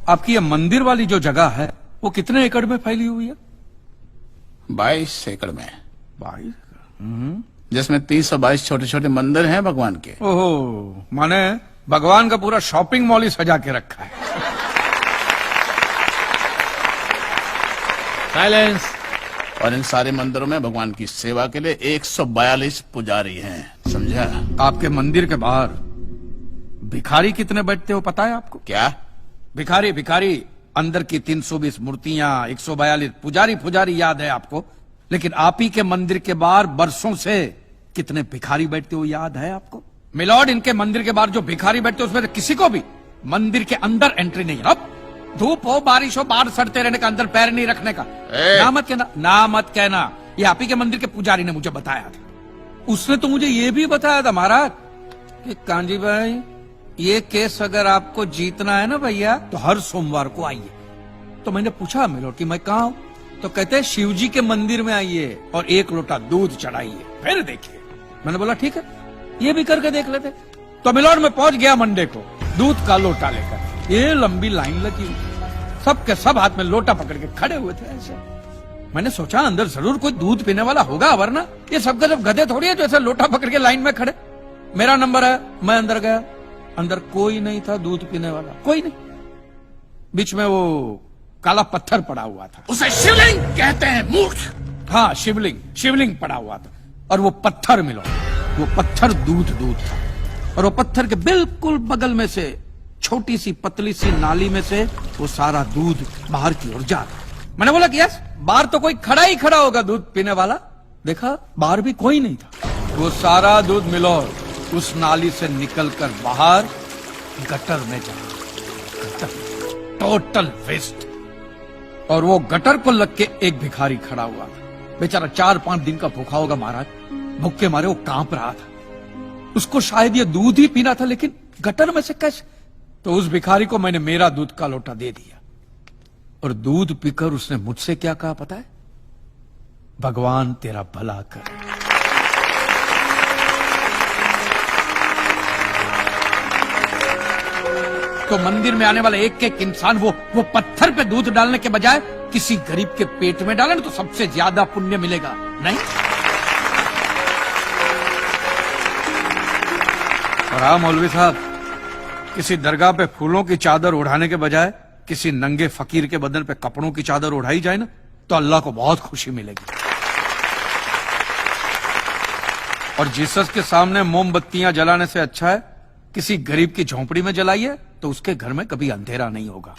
आपकी ये मंदिर वाली जो जगह है वो कितने एकड़ में फैली हुई है? 22 एकड़ में, 22। जिसमें 322 छोटे छोटे मंदिर हैं भगवान के। ओहो, माने भगवान का पूरा शॉपिंग मॉल ही सजा के रखा है। साइलेंस। और इन सारे मंदिरों में भगवान की सेवा के लिए 142 पुजारी हैं, समझा? आपके मंदिर के बाहर भिखारी कितने बैठते हो पता है आपको? क्या? भिखारी भिखारी अंदर की 320 मूर्तियां, 142 पुजारी याद है आपको, लेकिन आप ही के मंदिर के बाहर बरसों से कितने भिखारी बैठते हो याद है आपको? मिलॉर्ड, इनके मंदिर के बाहर जो भिखारी बैठते हो उसमें से किसी को भी मंदिर के अंदर एंट्री नहीं है। अब धूप हो बारिश हो बाहर सड़ते रहने का, अंदर पैर नहीं रखने का। ना मत कहना, ना मत कहना। ये आप ही के मंदिर के पुजारी ने मुझे बताया था। उसने तो मुझे ये भी बताया था महाराज कि कांजी भाई, ये केस अगर आपको जीतना है ना भैया तो हर सोमवार को आइए। तो मैंने पूछा मिलॉर्ड कि मैं कहाँ हूं? तो कहते हैं शिव जी के मंदिर में आइए और 1 लोटा दूध चढ़ाइए, फिर देखिए। मैंने बोला ठीक है, ये भी करके देख लेते। तो मिलॉर्ड में पहुंच गया मंडे को दूध का लोटा लेकर। ये लंबी लाइन लगी, सबके सब हाथ में लोटा पकड़ के खड़े हुए थे ऐसे। मैंने सोचा अंदर जरूर कोई दूध पीने वाला होगा, वरना ये सबके सब गधे थोड़ी है जो ऐसे लोटा पकड़ के लाइन में खड़े। मेरा नंबर है, मैं अंदर गया, अंदर कोई नहीं था दूध पीने वाला, कोई नहीं। बीच में वो काला पत्थर पड़ा हुआ था, उसे शिवलिंग कहते हैं, मूर्ख। हाँ शिवलिंग पड़ा हुआ था। और वो पत्थर मिलो, वो पत्थर दूध था। और वो पत्थर के बिल्कुल बगल में से छोटी सी पतली सी नाली में से वो सारा दूध बाहर की ओर जा रहा। मैंने बोला कि यस, बाहर तो कोई खड़ा ही खड़ा होगा दूध पीने वाला। देखा बाहर भी कोई नहीं था। वो सारा दूध मिलो उस नाली से निकलकर बाहर गटर में जा रहा। Gutter, total waste. और वो गटर को लग के एक भिखारी खड़ा हुआ था। बेचारा 4-5 दिन का भूखा होगा महाराज, भूख के मारे वो कांप रहा था। उसको शायद ये दूध ही पीना था, लेकिन गटर में से कैसे? तो उस भिखारी को मैंने मेरा दूध का लोटा दे दिया। और दूध पीकर उसने मुझसे क्या कहा पता है? भगवान तेरा भला करे। तो मंदिर में आने वाला एक एक इंसान वो पत्थर पे दूध डालने के बजाय किसी गरीब के पेट में डाले तो सबसे ज्यादा पुण्य मिलेगा, नहीं? और हाँ मौलवी साहब, किसी दरगाह पे फूलों की चादर उड़ाने के बजाय किसी नंगे फकीर के बदन पे कपड़ों की चादर उड़ाई जाए ना तो अल्लाह को बहुत खुशी मिलेगी। और जीसस के सामने मोमबत्तियां जलाने से अच्छा है किसी गरीब की झोंपड़ी में जलाइए, तो उसके घर में कभी अंधेरा नहीं होगा।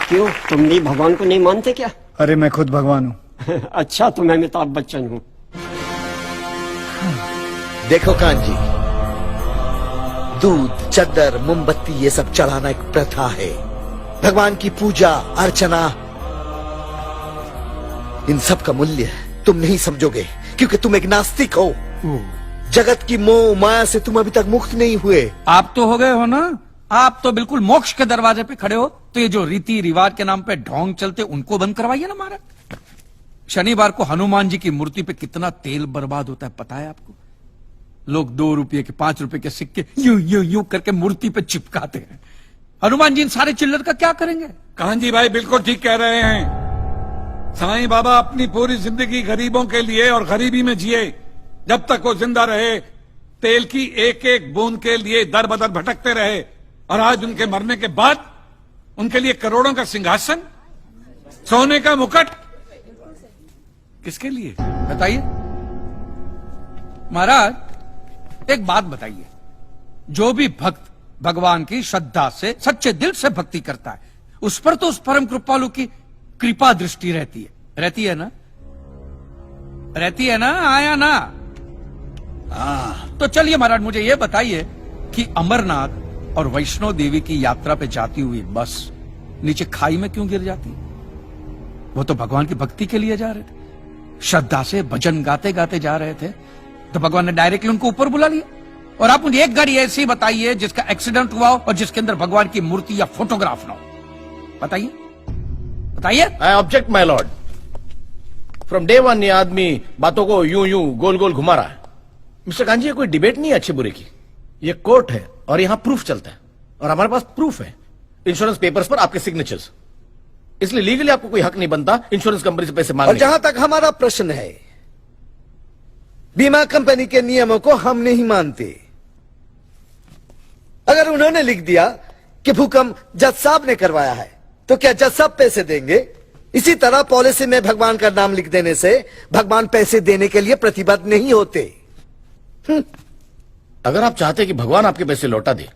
क्यों, तुम भी भगवान को नहीं मानते क्या? अरे मैं खुद भगवान हूँ। अच्छा, तो मैं अमिताभ बच्चन हूँ। देखो कांजी, दूध, चद्दर, मोमबत्ती ये सब चढ़ाना एक प्रथा है। भगवान की पूजा अर्चना, इन सब का मूल्य तुम नहीं समझोगे क्योंकि तुम एक नास्तिक हो। जगत की मोह माया से तुम अभी तक मुक्त नहीं हुए। आप तो हो गए हो ना, आप तो बिल्कुल मोक्ष के दरवाजे पे खड़े हो। तो ये जो रीति रिवाज के नाम पे ढोंग चलते उनको बंद करवाइए ना महाराज। शनिवार को हनुमान जी की मूर्ति पे कितना तेल बर्बाद होता है पता है आपको? लोग 2 रुपये के 5 रुपए के सिक्के यूं करके मूर्ति पे चिपकाते हैं। हनुमान जी इन सारे चिल्लर का क्या करेंगे? कांजी भाई बिल्कुल ठीक कह रहे हैं। साईं बाबा अपनी पूरी जिंदगी गरीबों के लिए और गरीबी में जिए। जब तक वो जिंदा रहे तेल की एक एक बूंद के लिए दर बदर भटकते रहे, और आज उनके मरने के बाद उनके लिए करोड़ों का सिंहासन, सोने का मुकुट, किसके लिए बताइए महाराज। एक बात बताइए, जो भी भक्त भगवान की श्रद्धा से सच्चे दिल से भक्ति करता है उस पर तो उस परम कृपालु की कृपा दृष्टि रहती है ना? रहती है ना? आया ना? तो चलिए महाराज मुझे ये बताइए कि अमरनाथ और वैष्णो देवी की यात्रा पे जाती हुई बस नीचे खाई में क्यों गिर जाती? वो तो भगवान की भक्ति के लिए जा रहे थे, श्रद्धा से भजन गाते गाते जा रहे थे, तो भगवान ने डायरेक्टली उनको ऊपर बुला लिया। और आप मुझे एक गाड़ी ऐसी बताइए जिसका एक्सीडेंट हुआ हो और जिसके अंदर भगवान की मूर्ति या फोटोग्राफ ना हो। बताइए। I object my Lord. From day 1 ये आदमी बातों को यूं गोल गोल घुमा रहा है। मिस्टर कांजी, ये कोई डिबेट नहीं है अच्छे बुरे की, ये कोर्ट है और यहां प्रूफ चलता है। और हमारे पास प्रूफ है, इंश्योरेंस पेपर्स पर आपके सिग्नेचर्स। इसलिए लीगली आपको कोई हक नहीं बनता इंश्योरेंस कंपनी से पैसे और मांगने जहां तक हमारा प्रश्न है, बीमा कंपनी के नियमों को हम नहीं मानते। अगर उन्होंने लिख दिया कि भूकंप जज साहब ने करवाया है, तो क्या जज साहब पैसे देंगे? इसी तरह पॉलिसी में भगवान का नाम लिख देने से भगवान पैसे देने के लिए प्रतिबद्ध नहीं होते। अगर आप चाहते कि भगवान आपके पैसे लौटा दे,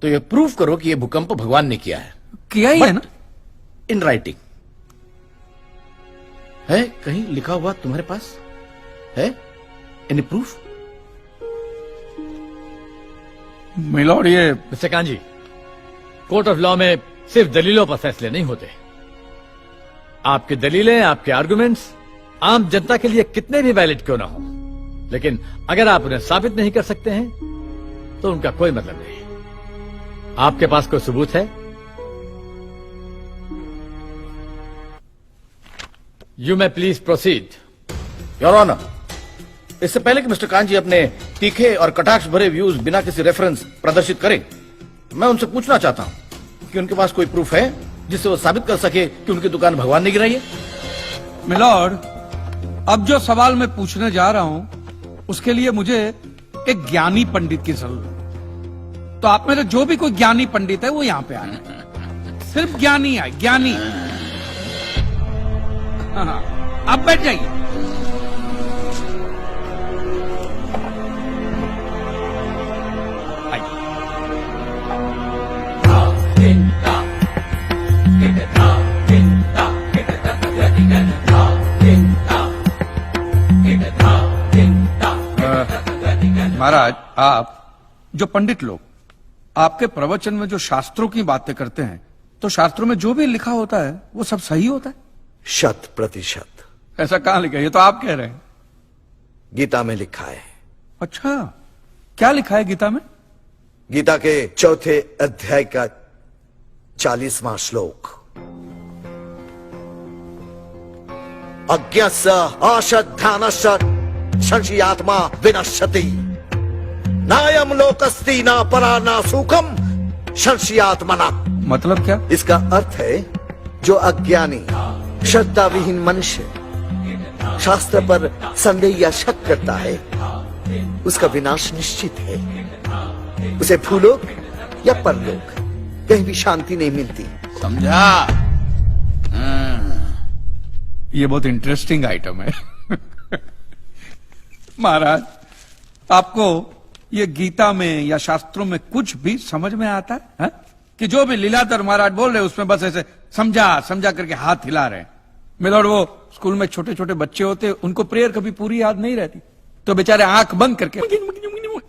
तो ये प्रूफ करो कि ये भूकंप भगवान ने किया है, किया ही है ना। इन राइटिंग है, कहीं लिखा हुआ तुम्हारे पास है? Any proof? मिलॉर्ड, ये mister kanji, court of law में सिर्फ दलीलों पर फैसले नहीं होते। आपकी दलीलें, आपके आर्गुमेंट्स आम जनता के लिए कितने भी वैलिड क्यों ना हो, लेकिन अगर आप उन्हें साबित नहीं कर सकते हैं तो उनका कोई मतलब नहीं। आपके पास कोई सबूत है? You may please proceed. Your honour, इससे पहले कि मिस्टर कांजी अपने तीखे और कटाक्ष भरे व्यूज बिना किसी रेफरेंस प्रदर्शित करें, मैं उनसे पूछना चाहता हूं कि उनके पास कोई प्रूफ है जिससे वो साबित कर सके कि उनकी दुकान भगवान ने गिराई है? मिलॉर्ड, अब जो सवाल मैं पूछने जा रहा हूं उसके लिए मुझे एक ज्ञानी पंडित की जरूरत है। तो आप मेरे जो भी कोई ज्ञानी पंडित है वो यहां पे आए, सिर्फ ज्ञानी आए, ज्ञानी। हाँ, आप बैठ जाइए। महाराज, आप जो पंडित लोग आपके प्रवचन में जो शास्त्रों की बातें करते हैं, तो शास्त्रों में जो भी लिखा होता है वो सब सही होता है? 100%। ऐसा कहां लिखा है? ये तो आप कह रहे हैं। गीता में लिखा है। अच्छा, क्या लिखा है गीता में? गीता के 4थे अध्याय का 40वां श्लोक, अज्ञस्य अश्रद्धानस्य संशयात्मा विनश्यति, नायम लोकस्ति ना परा ना सुखम संशयात्मना। मतलब क्या? इसका अर्थ है, जो अज्ञानी श्रद्धा विहीन मनुष्य शास्त्र पर संदेह या शक करता है, उसका विनाश निश्चित है। उसे भूलोक या परलोक कहीं भी शांति नहीं मिलती। समझा? ये बहुत इंटरेस्टिंग आइटम है। महाराज, आपको ये गीता में या शास्त्रों में कुछ भी समझ में आता है, हा? कि जो भी लीलाधर महाराज बोल रहे उसमें बस ऐसे समझा समझा करके हाथ हिला रहे हैं। मिलॉर्ड, वो स्कूल में छोटे छोटे बच्चे होते, उनको प्रेयर कभी पूरी याद नहीं रहती, तो बेचारे आंख बंद करके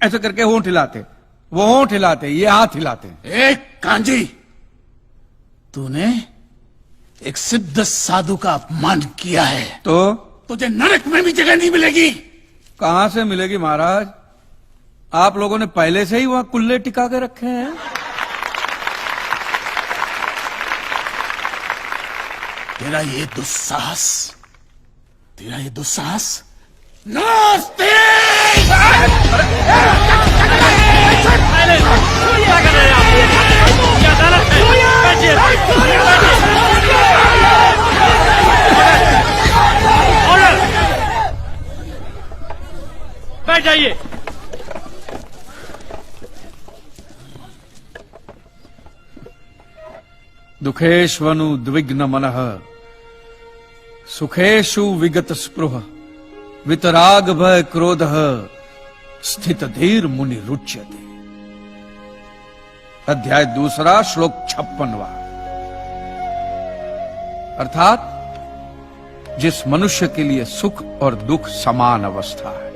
ऐसे करके होंठ हिलाते, वो होंठ हिलाते, ये हाथ हिलाते। एक कांजी, तूने एक सिद्ध साधु का अपमान किया है, तो तुझे नरक में भी जगह नहीं मिलेगी। कहां से मिलेगी महाराज? आप लोगों ने पहले से ही वहां कुल्ले टिका के रखे हैं। तेरा ये दुस्साहस नास्तिक! बैठ जाइए। दुखेष्वनु द्विग्न मनः सुखेषु विगत स्पृह वितराग भय क्रोध स्थित धीर मुनि रुच्यते। अध्याय 2 श्लोक 56वां। अर्थात जिस मनुष्य के लिए सुख और दुख समान अवस्था है,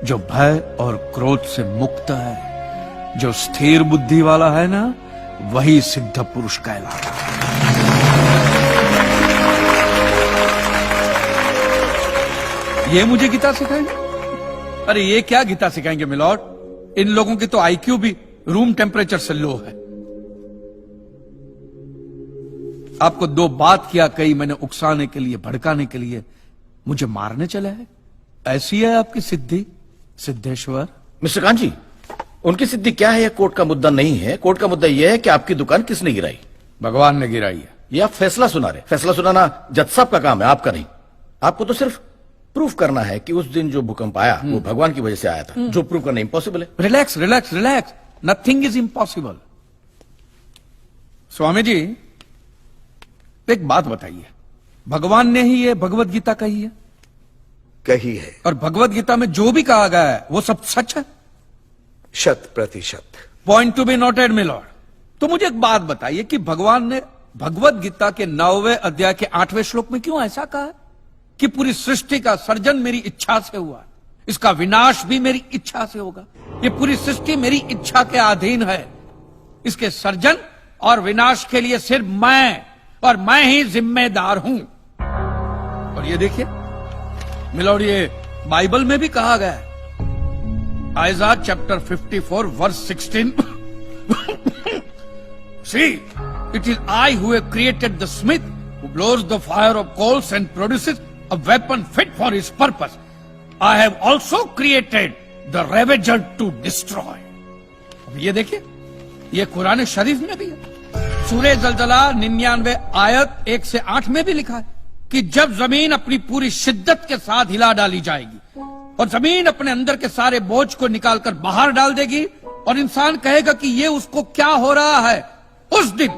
जो भय और क्रोध से मुक्त है, जो स्थिर बुद्धि वाला है ना, वही सिद्ध पुरुष कहलाता है। ये मुझे गीता सिखाएंगे? अरे ये क्या गीता सिखाएंगे मिलॉर्ड? इन लोगों की तो आईक्यू भी रूम टेम्परेचर से लो है। आपको 2 बात किया कही मैंने उकसाने के लिए, भड़काने के लिए, मुझे मारने चले हैं। ऐसी है आपकी सिद्धि सिद्धेश्वर? मिस्टर कांजी, उनकी सिद्धि क्या है, यह कोर्ट का मुद्दा नहीं है। कोर्ट का मुद्दा यह है कि आपकी दुकान किसने गिराई। भगवान ने गिराई है। ये आप फैसला सुना रहे। फैसला सुनाना जज साहब का काम है, आपका नहीं। आपको तो सिर्फ प्रूफ करना है कि उस दिन जो भूकंप आया वो भगवान की वजह से आया था, जो प्रूफ करना इम्पॉसिबल है। Relax relax relax, nothing is impossible. Swami ji एक बात बताइए, भगवान ने ही ये भगवत गीता कही है कही है, और भगवत गीता में जो भी कहा गया है वो सब सच है? 100%। Point to be noted milord. तो मुझे एक बात बताइए कि भगवान ने भगवत गीता के 9वें अध्याय के 8वें श्लोक में क्यों ऐसा कहा है कि पूरी सृष्टि का सर्जन मेरी इच्छा से हुआ, इसका विनाश भी मेरी इच्छा से होगा, ये पूरी सृष्टि मेरी इच्छा के अधीन है, इसके सर्जन और विनाश के लिए सिर्फ मैं और मैं ही जिम्मेदार हूं। और ये देखिए मिलॉर्ड, ये बाइबल में भी कहा गया है, Aiza chapter 54 verse 16 See, it is I who have created the smith who blows the fire of coals and produces a weapon fit for his purpose. I have also created the ravager to destroy. अब ये देखिए, ये कुरान शरीफ में भी है। सूरह जलजला 99 आयत 1 से 8 में भी लिखा है कि जब जमीन अपनी पूरी शिद्दत के साथ हिला डाली जाएगी और जमीन अपने अंदर के सारे बोझ को निकालकर बाहर डाल देगी और इंसान कहेगा कि ये उसको क्या हो रहा है, उस दिन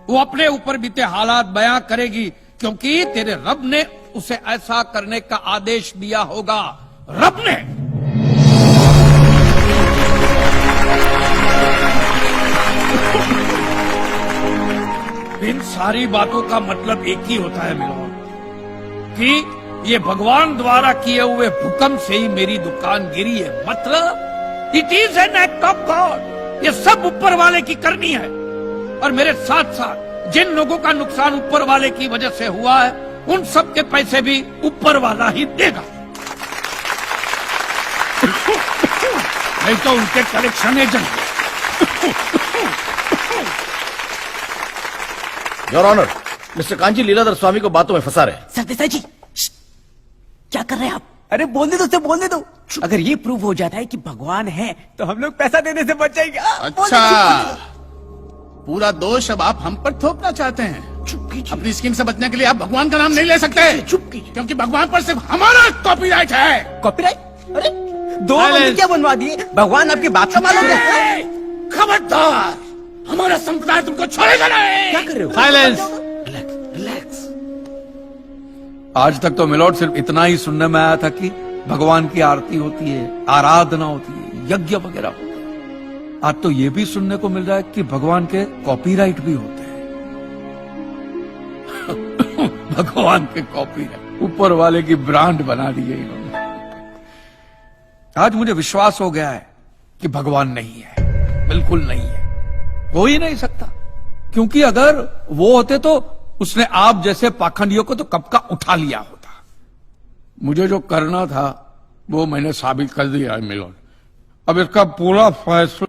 वो अपने ऊपर बीते हालात बयां करेगी, क्योंकि तेरे रब ने उसे ऐसा करने का आदेश दिया होगा। रब ने। इन सारी बातों का मतलब एक ही होता है मिलोन, कि ये भगवान द्वारा किए हुए भूकंप से ही मेरी दुकान गिरी है। मतलब it is an act of God. ये सब ऊपर वाले की करनी है, और मेरे साथ साथ जिन लोगों का नुकसान ऊपर वाले की वजह से हुआ है उन सब के पैसे भी ऊपर वाला ही देगा, नहीं तो उनके collection agent. Your honour, mister Kanchi Leeladhar Swami को बातों में फंसा रहे हैं। सरदेसाई जी, क्या कर रहे हैं आप? अरे बोलने दो, बोलने दो। अगर ये प्रूव हो जाता है कि भगवान है तो हम लोग पैसा देने से बच जाएंगे। अच्छा, पूरा दोष अब आप हम पर थोपना चाहते हैं। अपनी स्कीम से बचने के लिए आप भगवान का नाम नहीं ले सकते, चुप कीजिए। क्योंकि भगवान पर सिर्फ हमारा कॉपीराइट है। कॉपीराइट? अरे 2 मंदिर क्या बनवा दिए? भगवान आपके बाप का मालूम है? खबरदार, हमारा संप्रदाय तुमको छोड़ेगा नहीं। क्या कर रहे हो? साइलेंस। रिलैक्स। आज तक तो मिलॉर्ड सिर्फ इतना ही सुनने में आया था कि भगवान की आरती होती है, आराधना होती है, यज्ञ वगैरह होता है। आज तो ये भी सुनने को मिल रहा है कि भगवान के कॉपीराइट भी होते हैं। भगवान के कॉपीराइट ऊपर वाले की ब्रांड बना दी है इन्होंने। आज मुझे विश्वास हो गया है कि भगवान नहीं है, बिल्कुल नहीं है, हो ही नहीं सकता, क्योंकि अगर वो होते तो उसने आप जैसे पाखंडियों को तो कब का उठा लिया होता। मुझे जो करना था वो मैंने साबित कर दिया है मिलोन। अब इसका पूरा फैसला